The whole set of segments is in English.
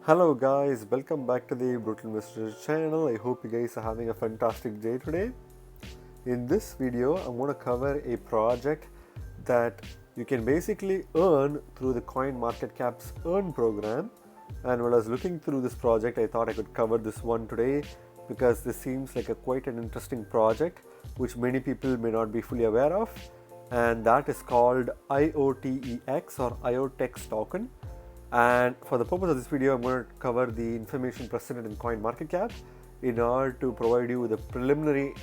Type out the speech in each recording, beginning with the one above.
Hello guys, welcome back to the Brutal Investor channel. I hope you guys are having a fantastic day today. In this video, I'm going to cover a project that you can basically earn through the CoinMarketCap's Earn program. And when I was looking through this project, I thought I could cover this one today because this seems like quite an interesting project which many people may not be fully aware of, and that is called IOTEX or IOTEX token. And for the purpose of this video, I'm going to cover the information presented in CoinMarketCap in order to provide you with the preliminary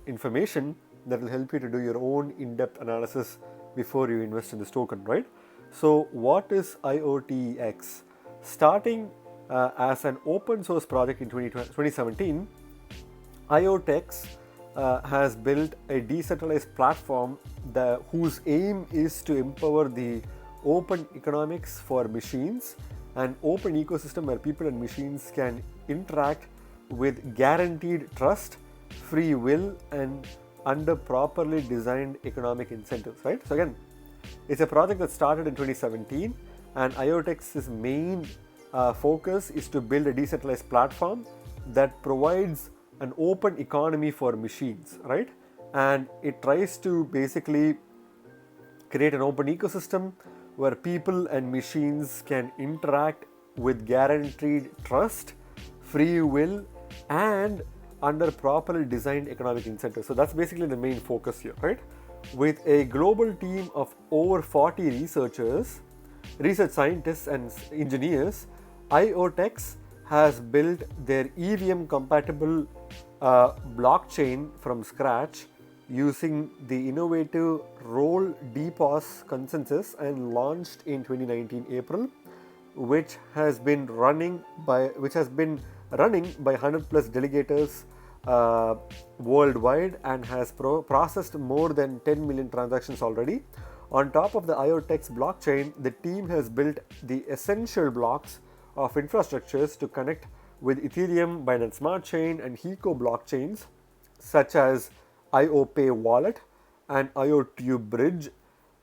information that will help you to do your own in-depth analysis before you invest in this token, right? So what is IOTEX? Starting as an open source project in 2017, IOTEX has built a decentralized platform whose aim is to empower the open economics for machines, an open ecosystem where people and machines can interact with guaranteed trust, free will, and under properly designed economic incentives, right? So again, it's a project that started in 2017, and IOTEX's main focus is to build a decentralized platform that provides an open economy for machines, right? And it tries to basically create an open ecosystem where people and machines can interact with guaranteed trust, free will, and under properly designed economic incentives. So that's basically the main focus here, right? With a global team of over 40 research scientists and engineers, IOTEX has built their EVM compatible blockchain from scratch using the innovative Roll DPoS consensus and launched in 2019 April, which has been running by 100 plus delegators worldwide and has processed more than 10 million transactions already. On top of the IOTEX blockchain, the team has built the essential blocks of infrastructures to connect with Ethereum, Binance Smart Chain, and Hiko blockchains such as IOPay wallet and IOTube bridge,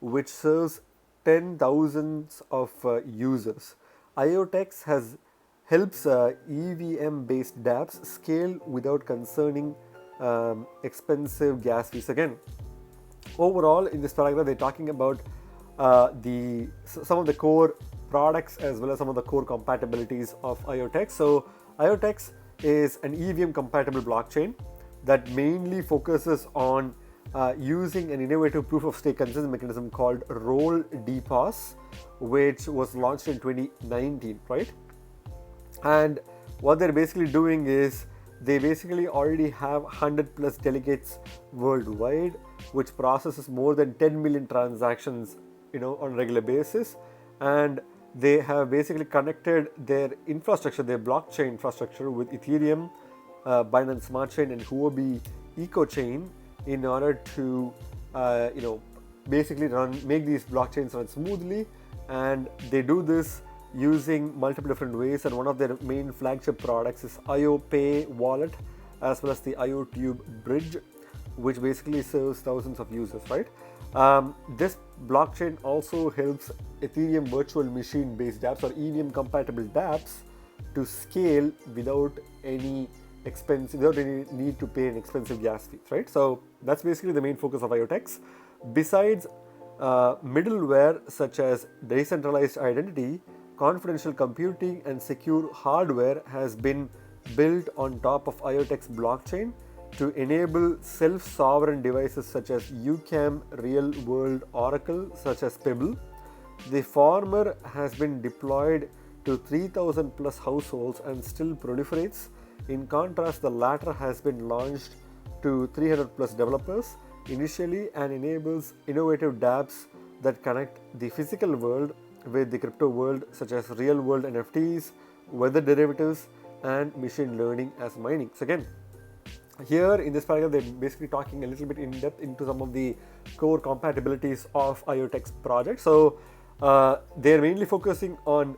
which serves 10,000s of users. IOTEX helps EVM-based dApps scale without concerning expensive gas fees. Again, overall, in this paragraph, they're talking about some of the core products as well as some of the core compatibilities of IOTEX. So IOTEX is an EVM compatible blockchain that mainly focuses on using an innovative proof of stake consensus mechanism called Roll DPoS, which was launched in 2019, right? And what they're basically doing is they basically already have 100 plus delegates worldwide, which processes more than 10 million transactions, on a regular basis. And they have basically connected their infrastructure, their blockchain infrastructure, with Ethereum, Binance Smart Chain, and Huobi EcoChain in order to, basically make these blockchains run smoothly. And they do this using multiple different ways. And one of their main flagship products is IOPay wallet, as well as the IOTube bridge, which basically serves thousands of users, right? This blockchain also helps Ethereum virtual machine based dApps or EVM compatible dApps to scale without any need to pay an expensive gas fee, right? So that's basically the main focus of IOTEX. Besides middleware such as decentralized identity, confidential computing, and secure hardware has been built on top of IOTEX blockchain to enable self-sovereign devices such as UCAM real-world Oracle, such as Pebble. The former has been deployed to 3,000 plus households and still proliferates. In contrast, the latter has been launched to 300 plus developers initially and enables innovative dApps that connect the physical world with the crypto world, such as real-world NFTs, weather derivatives, and machine learning as mining. So again, here in this paragraph, they're basically talking a little bit in depth into some of the core compatibilities of IOTEX project. So they're mainly focusing on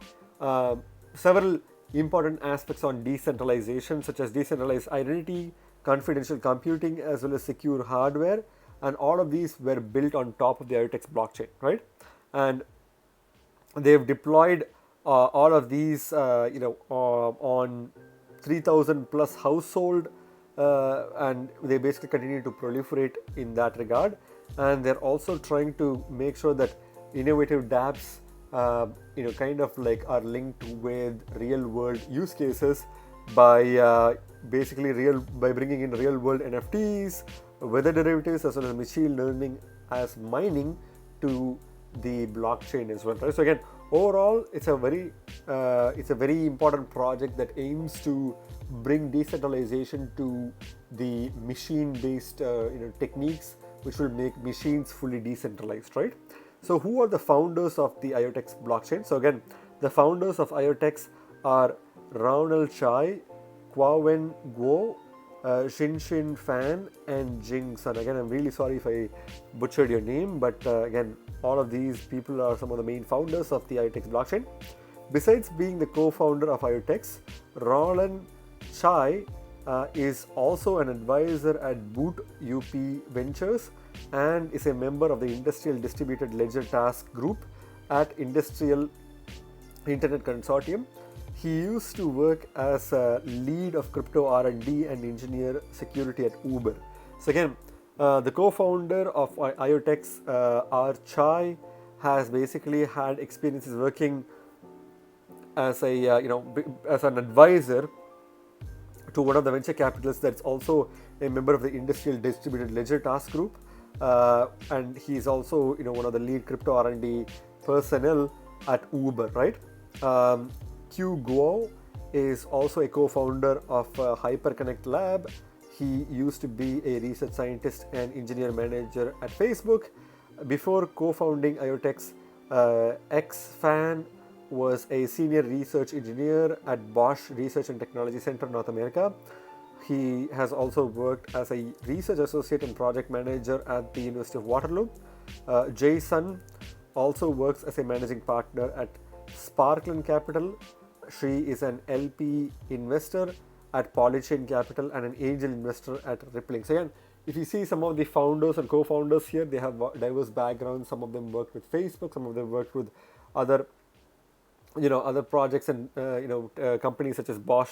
several important aspects on decentralization, such as decentralized identity, confidential computing, as well as secure hardware. And all of these were built on top of the IOTEX blockchain, right? And they've deployed all of these, on 3,000 plus household, and they basically continue to proliferate in that regard. And they're also trying to make sure that innovative dApps, kind of like are linked with real world use cases by by bringing in real world NFTs, weather derivatives, as well as machine learning as mining to the blockchain as well, right? So again, overall, it's a very important project that aims to bring decentralization to the machine-based techniques, which will make machines fully decentralized, right? So who are the founders of the IoTeX blockchain? So again, the founders of IoTeX are Ronald Chai, Kwawen Guo, Xin Fan, and Jing Sun. Again, I'm really sorry if I butchered your name, but again, all of these people are some of the main founders of the IoTeX blockchain. Besides being the co-founder of IoTeX, Roland Chai is also an advisor at Boot UP Ventures and is a member of the Industrial Distributed Ledger Task Group at Industrial Internet Consortium. He used to work as a lead of crypto R&D and engineer security at Uber. So again, the co-founder of IoTeX, R. Chai, has basically had experiences working as as an advisor to one of the venture capitalists that's also a member of the Industrial Distributed Ledger Task Group, and he's also one of the lead crypto R&D personnel at Uber, right? Q Guo is also a co-founder of HyperConnect Lab. He used to be a research scientist and engineer manager at Facebook. Before co-founding IoTeX, X-Fan was a senior research engineer at Bosch Research and Technology Center, North America. He has also worked as a research associate and project manager at the University of Waterloo. Jay Sun also works as a managing partner at Sparkland Capital. She is an LP investor at Polychain Capital and an angel investor at Rippling. So again, if you see some of the founders and co-founders here, they have diverse backgrounds. Some of them worked with Facebook, some of them worked with other projects and companies such as Bosch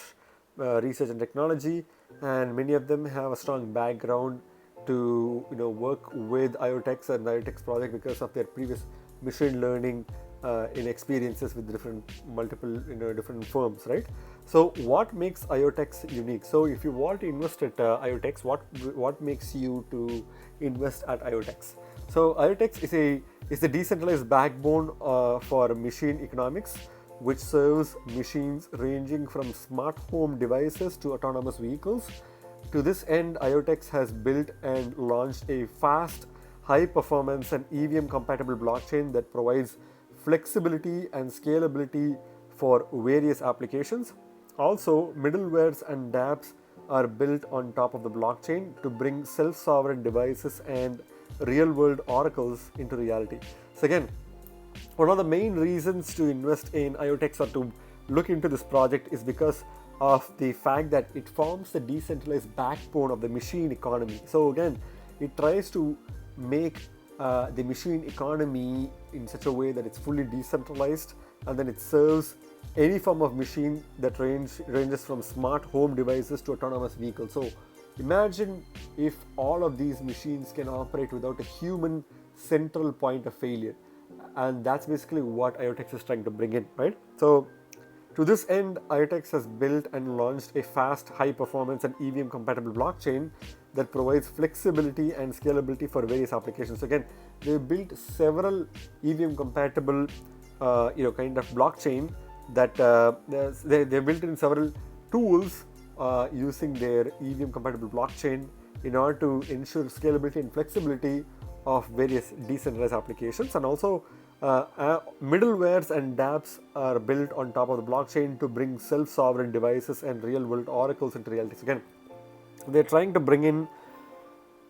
Research and Technology, and many of them have a strong background to work with IoTeX and the IoTeX project because of their previous machine learning in experiences with multiple different firms, right? So what makes IoTeX unique? So if you want to invest at IoTeX, what makes you to invest at IoTeX? So IoTeX is a decentralized backbone for machine economics, which serves machines ranging from smart home devices to autonomous vehicles. To this end, IoTeX has built and launched a fast, high-performance and EVM-compatible blockchain that provides flexibility and scalability for various applications. Also, middlewares and dApps are built on top of the blockchain to bring self-sovereign devices and real-world oracles into reality. So again, one of the main reasons to invest in IoTeX or to look into this project is because of the fact that it forms the decentralized backbone of the machine economy. So again, it tries to make the machine economy in such a way that it's fully decentralized, and then it serves any form of machine that ranges from smart home devices to autonomous vehicles. So imagine if all of these machines can operate without a human central point of failure, and that's basically what IoTeX is trying to bring in, right? So to this end, IoTeX has built and launched a fast, high-performance and EVM-compatible blockchain that provides flexibility and scalability for various applications. So again, they built several EVM-compatible, kind of blockchain that they built in several tools using their EVM-compatible blockchain in order to ensure scalability and flexibility of various decentralized applications. And also, middlewares and dApps are built on top of the blockchain to bring self-sovereign devices and real-world oracles into reality. So again, they're trying to bring in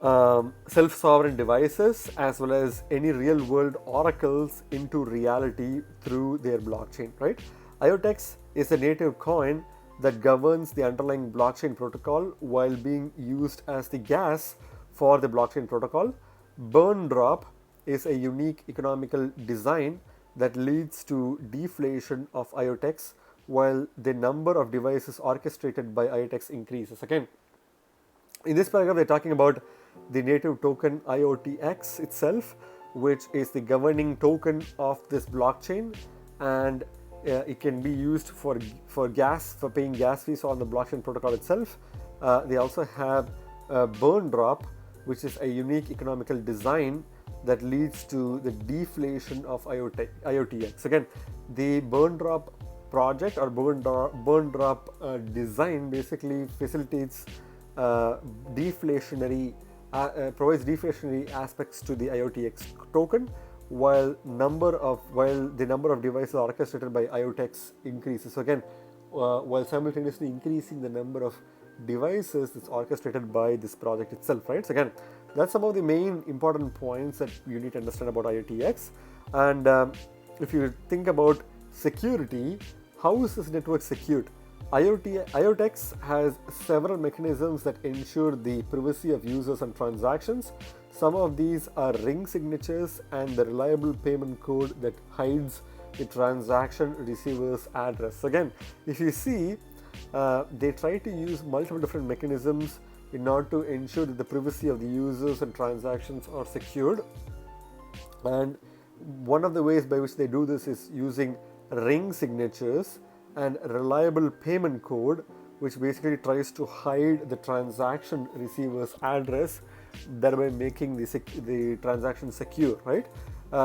self-sovereign devices as well as any real-world oracles into reality through their blockchain, right? IoTeX is a native coin that governs the underlying blockchain protocol while being used as the gas for the blockchain protocol. Burn Drop is a unique economical design that leads to deflation of IoTeX while the number of devices orchestrated by IoTeX increases. Again, in this paragraph, they're talking about the native token IoTX itself, which is the governing token of this blockchain, and it can be used for paying gas fees on the blockchain protocol itself. They also have a burn drop, which is a unique economical design that leads to the deflation of IoTX. Again, the burn drop project or burn drop design basically facilitates provides deflationary aspects to the IoTX token, while the number of devices orchestrated by IoTeX increases. So again, while simultaneously increasing the number of devices that's orchestrated by this project itself, right? So again, that's some of the main important points that you need to understand about IoTX. And if you think about security, how is this network secured? IoTeX has several mechanisms that ensure the privacy of users and transactions. Some of these are ring signatures and the reliable payment code that hides the transaction receiver's address. Again, if you see, they try to use multiple different mechanisms in order to ensure that the privacy of the users and transactions are secured. And one of the ways by which they do this is using ring signatures and reliable payment code, which basically tries to hide the transaction receiver's address, thereby making the transaction secure, right?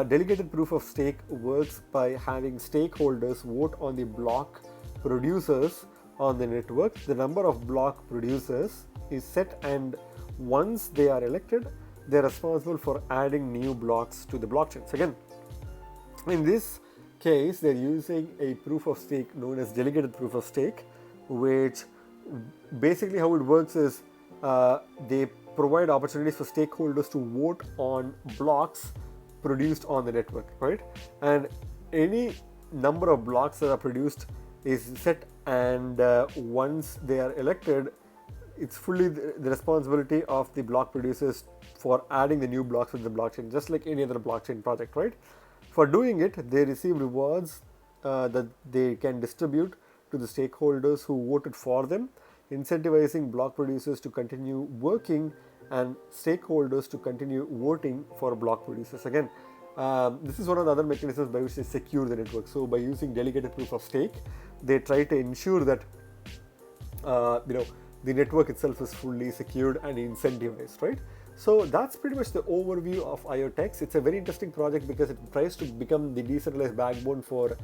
Delegated proof of stake works by having stakeholders vote on the block producers on the network. The number of block producers is set, and once they are elected, they are responsible for adding new blocks to the blockchain. So again, in this case, they're using a proof of stake known as delegated proof of stake, which basically how it works is they provide opportunities for stakeholders to vote on blocks produced on the network, right? And any number of blocks that are produced is set, and once they are elected, it's fully the responsibility of the block producers for adding the new blocks with the blockchain, just like any other blockchain project, right? For doing it, they receive rewards that they can distribute to the stakeholders who voted for them, incentivizing block producers to continue working and stakeholders to continue voting for block producers. Again, this is one of the other mechanisms by which they secure the network. So by using delegated proof of stake, they try to ensure that the network itself is fully secured and incentivized, right? So that's pretty much the overview of IoTeX. It's a very interesting project because it tries to become the decentralized backbone for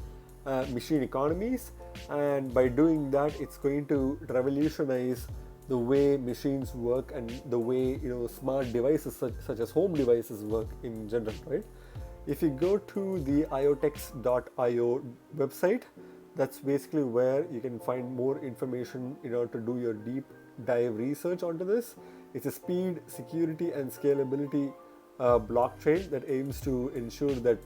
machine economies, and by doing that, it's going to revolutionize the way machines work and the way smart devices such as home devices work in general, right? If you go to the iotex.io website, that's basically where you can find more information in order to do your deep dive research onto this. It's a speed, security, and scalability blockchain that aims to ensure that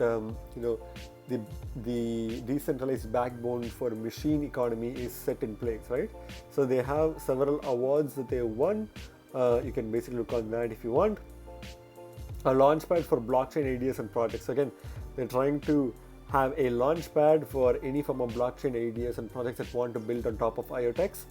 the decentralized backbone for machine economy is set in place, right? So they have several awards that they won. You can basically look on that if you want. A launchpad for blockchain ideas and projects. Again, they're trying to have a launchpad for any form of blockchain ideas and projects that want to build on top of IoTeX.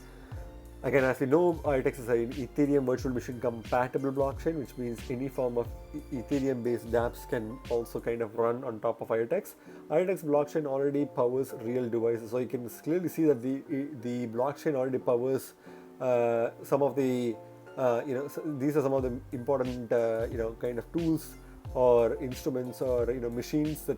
Again, as we know, IoTeX is an Ethereum virtual machine compatible blockchain, which means any form of Ethereum based dApps can also kind of run on top of IoTeX. IoTeX blockchain already powers real devices, so you can clearly see that the blockchain already powers some of the these are some of the important kind of tools or instruments or machines that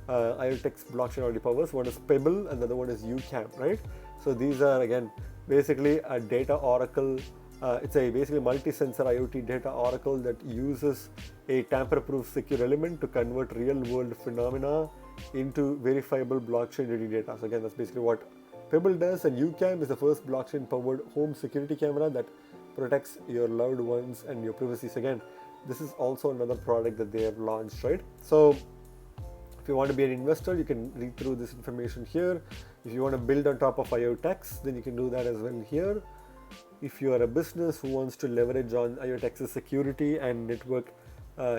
IoTeX blockchain already powers. One is Pebble and the other one is UCAM, right? So these are again basically a data oracle. It's a basically multi-sensor IoT data oracle that uses a tamper-proof secure element to convert real-world phenomena into verifiable blockchain-ready data. So again, that's basically what Pebble does, and UCAM is the first blockchain-powered home security camera that protects your loved ones and your privacy. So again, this is also another product that they have launched, right? So if you want to be an investor, you can read through this information here. If you want to build on top of IoTeX, then you can do that as well here. If you are a business who wants to leverage on IoTex's security and network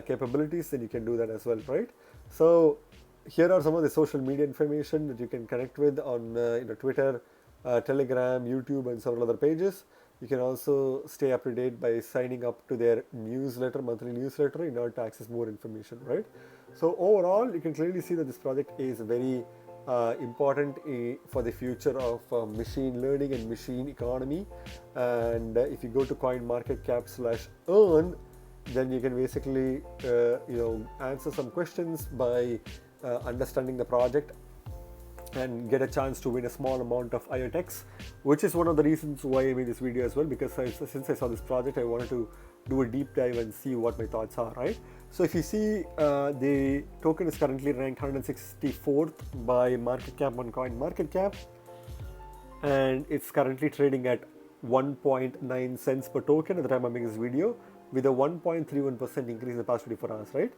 capabilities, then you can do that as well, right? So here are some of the social media information that you can connect with on Twitter, Telegram, YouTube, and several other pages. You can also stay up to date by signing up to their newsletter, monthly newsletter, in order to access more information, right? So overall, you can clearly see that this project is very important for the future of machine learning and machine economy. And if you go to CoinMarketCap/earn, then you can basically answer some questions by understanding the project and get a chance to win a small amount of IoTeX, which is one of the reasons why I made this video as well, because since I saw this project, I wanted to do a deep dive and see what my thoughts are, right? So if you see, the token is currently ranked 164th by market cap on CoinMarketCap, and it's currently trading at 1.9 cents per token at the time I'm making this video, with a 1.31% increase in the past 24 hours, right?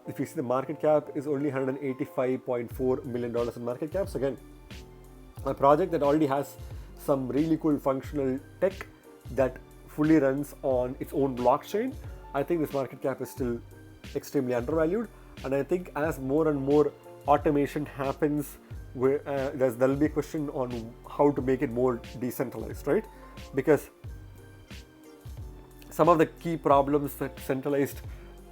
If you see, the market cap is only $185.4 million in market cap. So again, a project that already has some really cool functional tech that fully runs on its own blockchain. I think this market cap is still extremely undervalued, and I think as more and more automation happens, where there'll be a question on how to make it more decentralized, right? Because some of the key problems that centralized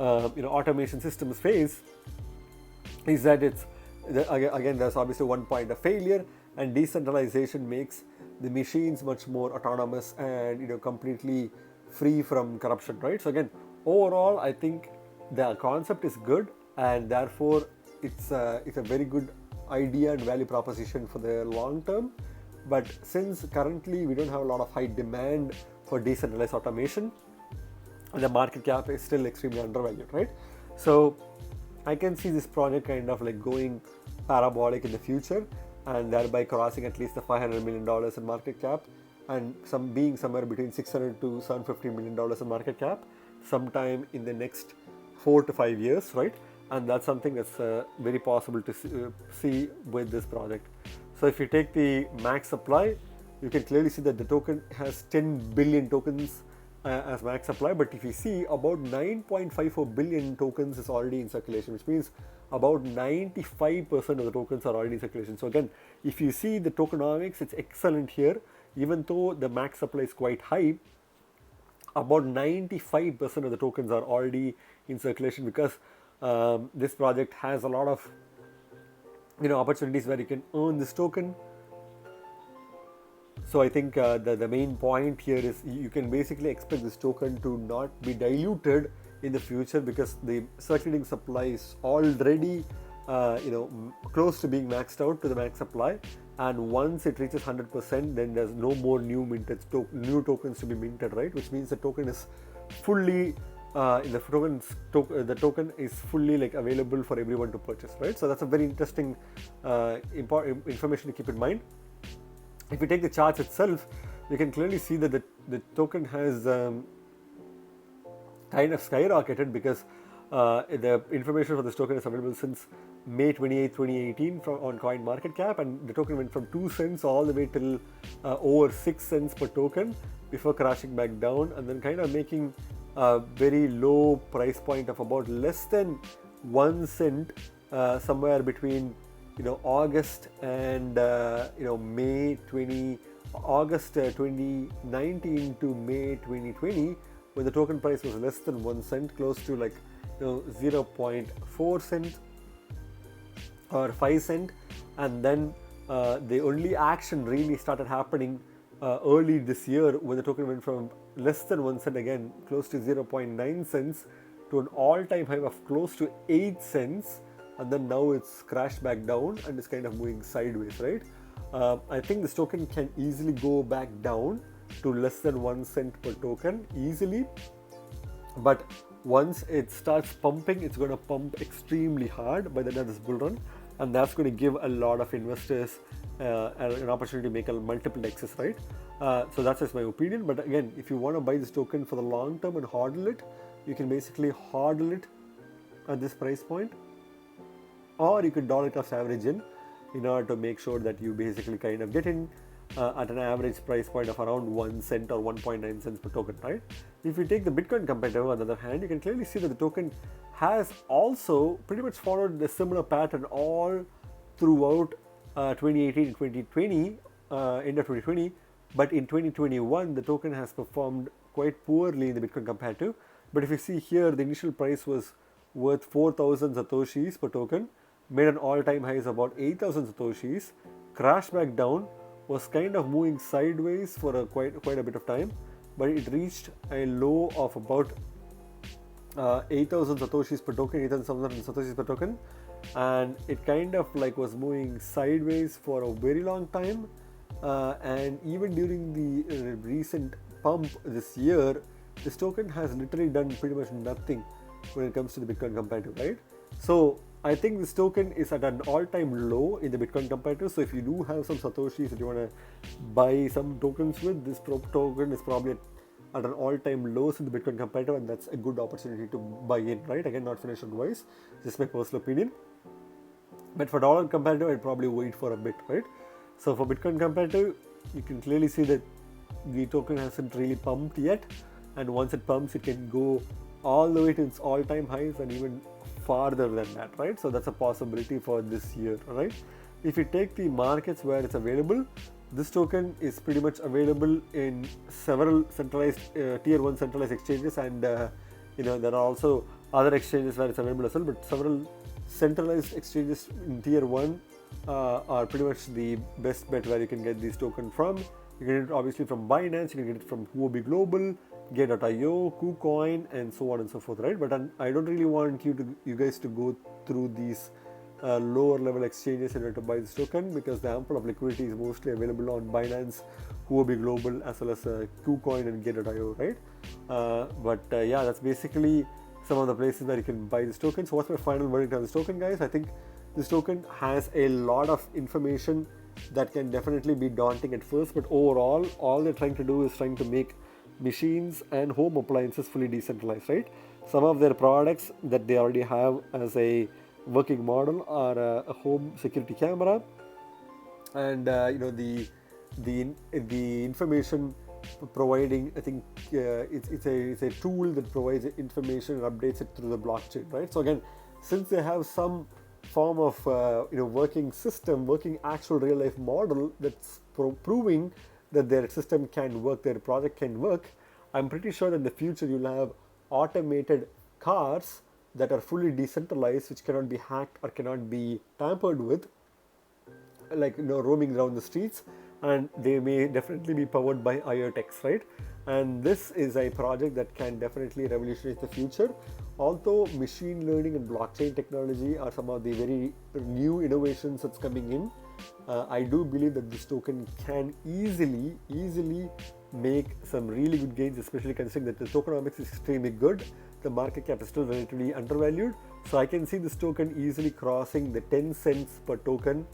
automation systems face is that again, there's obviously one point of failure, and decentralization makes the machines much more autonomous and completely free from corruption, right? So again, overall, I think the concept is good, and therefore it's a very good idea and value proposition for the long term. But since currently we don't have a lot of high demand for decentralized automation, the market cap is still extremely undervalued, right? So I can see this project kind of like going parabolic in the future, and thereby crossing at least the $500 million in market cap, and being somewhere between $600 to $750 million in market cap sometime in the next 4 to 5 years, right? And that's something that's very possible to see with this project. So if you take the max supply, you can clearly see that the token has 10 billion tokens as max supply, but if you see, about 9.54 billion tokens is already in circulation, which means about 95% of the tokens are already in circulation. So again, if you see the tokenomics, it's excellent here. Even though the max supply is quite high, about 95% of the tokens are already in circulation, because this project has a lot of opportunities where you can earn this token. So I think the main point here is you can basically expect this token to not be diluted in the future, because the circulating supply is already close to being maxed out to the max supply, and once it reaches 100%, then there's no more new tokens to be minted, right? Which means the token is fully the token is fully like available for everyone to purchase, right? So that's a very interesting important information to keep in mind. If you take the charts itself, you can clearly see that the token has kind of skyrocketed, because the information for this token is available since May 28, 2018 on CoinMarketCap, and the token went from 2 cents all the way till over 6 cents per token before crashing back down, and then kind of making a very low price point of about less than 1 cent somewhere between August and August 2019 to May 2020, when the token price was less than 1 cent, close to like 0.4 cent or 5 cent, and then the only action really started happening early this year, when the token went from less than 1 cent, again close to 0.9 cents, to an all-time high of close to 8 cents, and then now it's crashed back down and is kind of moving sideways, right? I think this token can easily go back down to less than 1 cent per token easily, but once it starts pumping, it's going to pump extremely hard by the end of this bull run, and that's going to give a lot of investors an opportunity to make a multiple X's, right? So that's just my opinion. But again, if you want to buy this token for the long term and hodl it, you can basically hodl it at this price point, or you could dollar cost average in order to make sure that you basically kind of get in at an average price point of around 1 cent or 1.9 cents per token, right? If you take the Bitcoin competitor, on the other hand, you can clearly see that the token has also pretty much followed a similar pattern all throughout 2018 and 2020, end of 2020. But in 2021, the token has performed quite poorly in the Bitcoin comparative. But if you see here, the initial price was worth 4,000 Satoshis per token, made an all-time high of about 8,000 Satoshis, crashed back down, was kind of moving sideways for quite a bit of time, but it reached a low of about 8,000 Satoshis per token, 8,700 Satoshis per token, and it kind of like was moving sideways for a very long time. And even during the recent pump this year, this token has literally done pretty much nothing when it comes to the Bitcoin comparative, right? So I think this token is at an all-time low in the Bitcoin comparative. So if you do have some Satoshis that you want to buy some tokens with, this token is probably at an all-time lows in the Bitcoin comparative, and that's a good opportunity to buy in, right? Again, not financial advice, just my personal opinion. But for dollar comparative, I'd probably wait for a bit, right? So for Bitcoin comparative, you can clearly see that the token hasn't really pumped yet, and once it pumps, it can go all the way to its all-time highs and even farther than that, right? So that's a possibility for this year, right? If you take the markets where it's available, this token is pretty much available in several centralized tier 1 centralized exchanges, and there are also other exchanges where it's available as well, but several centralized exchanges in tier 1 are pretty much the best bet where you can get this token from. You can get it obviously from Binance, you can get it from Huobi Global, Get.io, KuCoin, and so on and so forth, right? But I don't really want you guys to go through these lower level exchanges in order to buy this token, because the ample of liquidity is mostly available on Binance, Huobi Global, as well as KuCoin and Get.io, right? Yeah, that's basically some of the places where you can buy this token. So what's my final verdict on this token, guys? I think this token has a lot of information that can definitely be daunting at first, but overall, all they're trying to do is trying to make machines and home appliances fully decentralized, right? Some of their products that they already have as a working model are a home security camera, and the information providing, I think it's a tool that provides information and updates it through the blockchain, right? So again, since they have some form of working actual real life model that's proving that their system can work, their project can work, I'm pretty sure that in the future you'll have automated cars that are fully decentralized, which cannot be hacked or cannot be tampered with, like roaming around the streets, and they may definitely be powered by IoTeX, right? And this is a project that can definitely revolutionize the future. Although machine learning and blockchain technology are some of the very new innovations that's coming in, I do believe that this token can easily make some really good gains, especially considering that the tokenomics is extremely good. The market cap is still relatively undervalued. So I can see this token easily crossing the 10 cents per token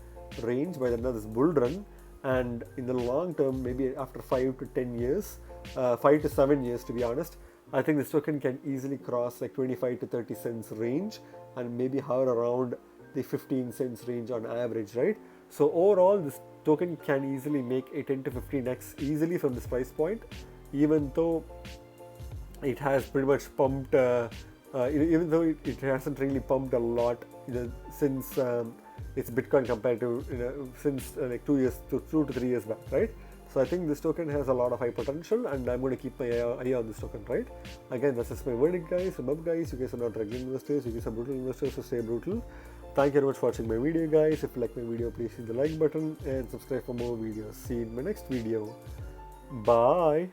range by the end of this bull run. And in the long term, maybe after 5 to 10 years, 5 to 7 years to be honest, I think this token can easily cross like 25 to 30 cents range and maybe hover around the 15 cents range on average, right? So overall, this token can easily make a 10 to 15x easily from this price point, even though it has pretty much pumped, even though it hasn't really pumped a lot since its Bitcoin comparative, since like 2 to 3 years back, right? So I think this token has a lot of high potential, and I'm going to keep my eye on this token, right? Again, that's just my verdict, guys. Remember, guys, you guys are not regular investors, you guys are brutal investors, so stay brutal. Thank you very much for watching my video, guys. If you like my video, please hit the like button and subscribe for more videos. See you in my next video. Bye.